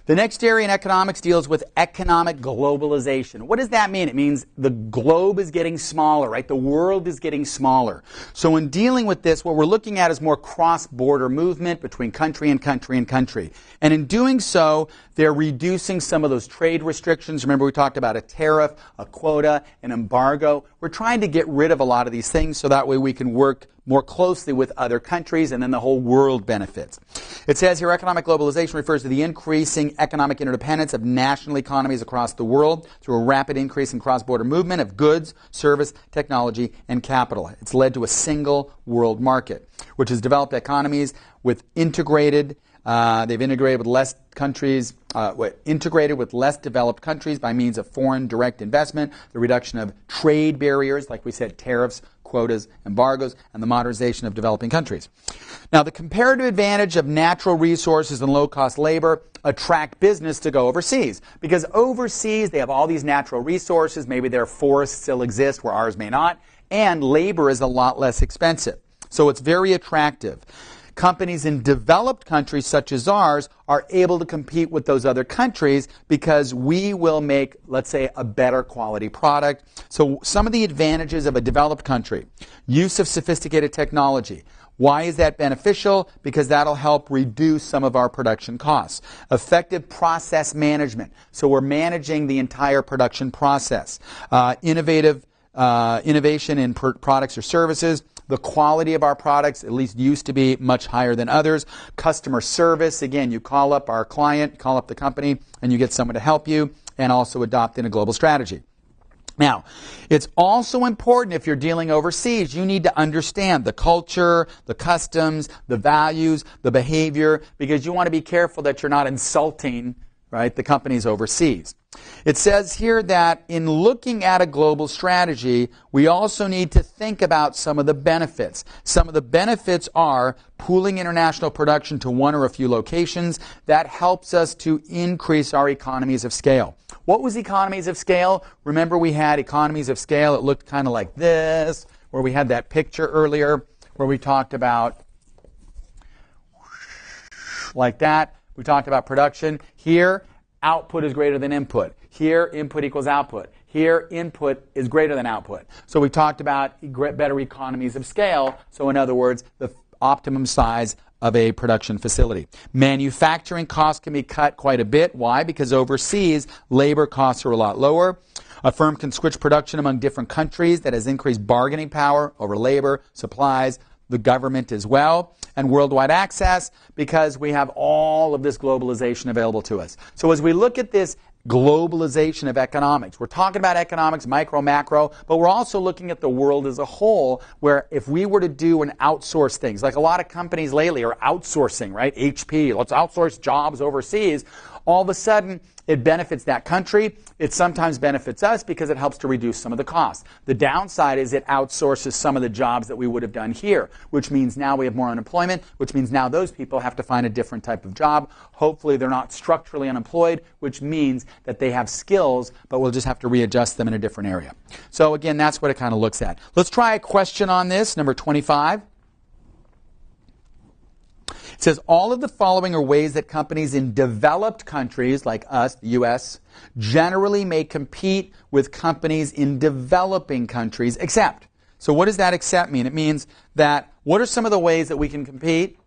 The next area in economics deals with economic globalization. What does that mean? It means the globe is getting smaller, right? The world is getting smaller. So in dealing with this, what we're looking at is more cross-border movement between country and country and country. And in doing so, they're reducing some of those trade restrictions. Remember, we talked about a tariff, a quota, an embargo. We're trying to get rid of a lot of these things so that way we can work more closely with other countries, and then the whole world benefits. It says here, economic globalization refers to the increasing economic interdependence of national economies across the world through a rapid increase in cross-border movement of goods, service, technology, and capital. It's led to a single world market, which has developed economies with integrated they've integrated with less countries, integrated with less developed countries by means of foreign direct investment, the reduction of trade barriers, like we said, tariffs, quotas, embargoes, and the modernization of developing countries. Now, the comparative advantage of natural resources and low-cost labor attract business to go overseas. Because overseas, they have all these natural resources. Maybe their forests still exist where ours may not. And labor is a lot less expensive. So it's very attractive. Companies in developed countries such as ours are able to compete with those other countries because we will make, let's say, a better quality product. So some of the advantages of a developed country: use of sophisticated technology. Why is that beneficial? Because that'll help reduce some of our production costs. Effective process management. So we're managing the entire production process. Innovation in products or services. The quality of our products, at least used to be, much higher than others. Customer service, again, you call up our client, call up the company, and you get someone to help you, and also adopting a global strategy. Now, it's also important if you're dealing overseas, you need to understand the culture, the customs, the values, the behavior, because you want to be careful that you're not insulting, right, the companies overseas. It says here that in looking at a global strategy, we also need to think about some of the benefits. Some of the benefits are pooling international production to one or a few locations. That helps us to increase our economies of scale. What was economies of scale? Remember, we had economies of scale. It looked kind of like this, where we had that picture earlier where we talked about like that. We talked about production. Here, output is greater than input. Here, input equals output. Here, input is greater than output. So we talked about better economies of scale. So in other words, the optimum size of a production facility. Manufacturing costs can be cut quite a bit. Why? Because overseas, labor costs are a lot lower. A firm can switch production among different countries. That has increased bargaining power over labor, supplies, the government as well, and worldwide access, because we have all of this globalization available to us. So as we look at this globalization of economics, we're talking about economics, micro, macro, but we're also looking at the world as a whole, where if we were to do and outsource things, like a lot of companies lately are outsourcing, right? HP, let's outsource jobs overseas. All of a sudden, it benefits that country. It sometimes benefits us because it helps to reduce some of the costs. The downside is it outsources some of the jobs that we would have done here, which means now we have more unemployment, which means now those people have to find a different type of job. Hopefully they're not structurally unemployed, which means that they have skills, but we'll just have to readjust them in a different area. So again, that's what it kind of looks at. Let's try a question on this, number 25. It says, all of the following are ways that companies in developed countries, like us, the U.S., generally may compete with companies in developing countries, except. So what does that except mean? It means that what are some of the ways that we can compete,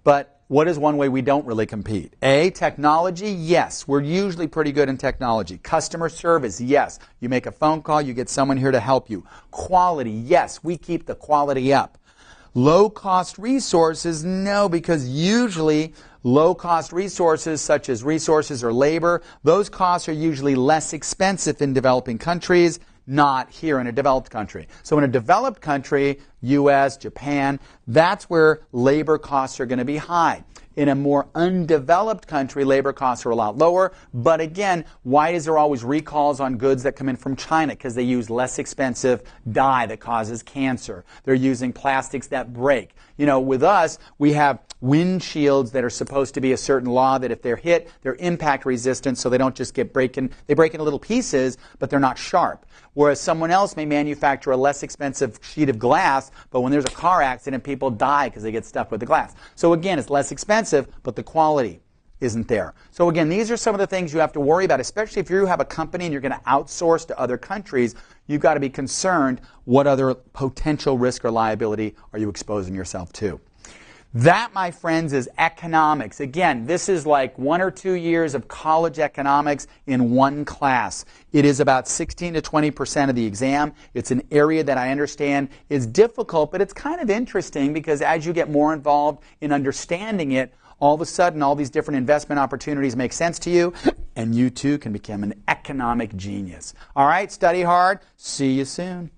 but what is one way we don't really compete? A, technology, yes. We're usually pretty good in technology. Customer service, yes. You make a phone call, you get someone here to help you. Quality, yes. We keep the quality up. Low-cost resources, no, because usually low-cost resources such as resources or labor, those costs are usually less expensive in developing countries, not here in a developed country. So in a developed country, U.S., Japan, that's where labor costs are going to be high. In a more undeveloped country, labor costs are a lot lower. But again, why is there always recalls on goods that come in from China? Because they use less expensive dye that causes cancer. They're using plastics that break. You know, with us, we have windshields that are supposed to be a certain law that if they're hit, they're impact resistant, so they don't just get breaking. They break into little pieces, but they're not sharp. Whereas someone else may manufacture a less expensive sheet of glass, but when there's a car accident, people die because they get stuck with the glass. So again, it's less expensive, but the quality isn't there. So again, these are some of the things you have to worry about, especially if you have a company and you're going to outsource to other countries. You've got to be concerned what other potential risk or liability are you exposing yourself to. That, my friends, is economics. Again, this is like 1 or 2 years of college economics in one class. It is about 16 to 20% of the exam. It's an area that I understand is difficult, but it's kind of interesting because as you get more involved in understanding it, all of a sudden all these different investment opportunities make sense to you, and you too can become an economic genius. All right, study hard. See you soon.